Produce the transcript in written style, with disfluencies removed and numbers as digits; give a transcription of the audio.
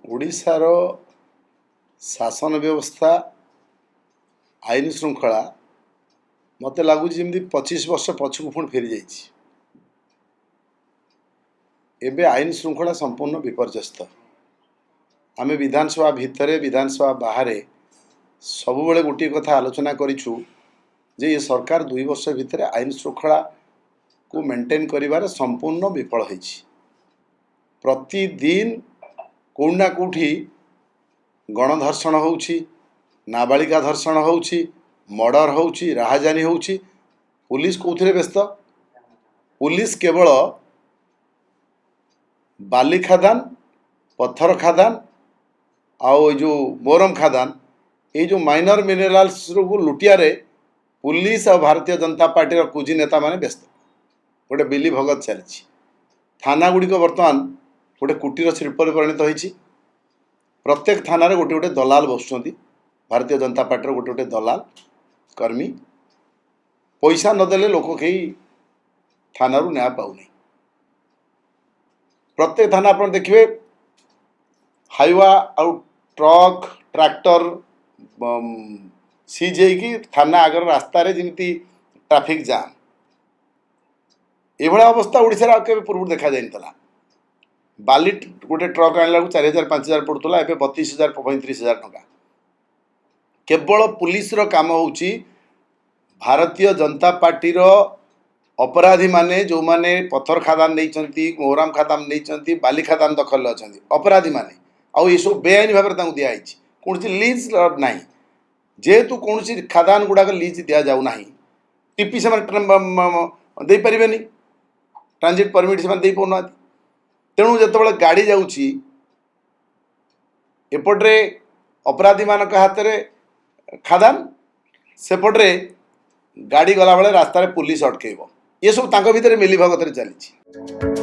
ओडिशार शासन व्यवस्था आईन श्रृंखला मत लगुच 25 वर्ष पछकू पुणी फेरी जाइए। आईन श्रृंखला संपूर्ण विपर्यस्त। आम विधानसभा भितर विधानसभा बाहर सब बेले गोटे कथा आलोचना करूँ जे ये सरकार 2 वर्ष भितर आईन श्रृंखला को मेंटेन करिवार संपूर्ण विफल होइछि। प्रतिदिन कौना कौटी गणधर्षण होउछि, नाबालिका धर्षण होउछि, मर्डर होउछि, राहाजानी होउछि। पुलिस कौथिरे व्यस्त? पुलिस केवल बाली खादान, पत्थर खादान आउ जो मोरम खादान ये जो माइनर मिनेराल्स को लुटियारे पुलिस और भारतीय जनता पार्टी कुजी नेता माने व्यस्त। गोटे बिली भगत चली थाना गुड़िक बर्तमान गोटे कुटीर शिल्प परिणत होती। प्रत्येक थाना रे गोटे गोटे दलाल बसुँच। भारतीय जनता पार्टी गोटे गोटे दलाल कर्मी पैसा नदेले लोक कहीं थाना न्याय पाऊनी। प्रत्येक थाना आप देखिए हाइवा आउ ट्रक ट्रैक्टर सीज होगी थाना आगर रास्ता जमी ट्रैफिक जाम। ये अवस्था ओडिशा के पूर्व देखा जाता। बाली गोटे ट्रक आनला 4000-5000 पड़ूला, एवं 32,000-35,000 टका। केवल पुलिस रो काम होउची भारतीय जनता पार्टी रो अपराधी माने जो माने पत्थर खादान नहीं, मोहराम खादान नहीं, बाली खादान दखल अच्छा अपराधी माने आउ ये सब बेआईन भाव में दिखाई कौन लीज ना जेहेतु कौन खादान गुड़ाक लीज दि जाऊ ना टीपी से दे पारे ट्रांजिट परमिट से दे पाना। तेणु जो गाड़ी जाऊँगी एपटे अपराधी मान हाथ में खादान सेपटे गाड़ी गला बेले रास्तार पुलिस अटकेब। ये सब भीतर मिली भगत चली।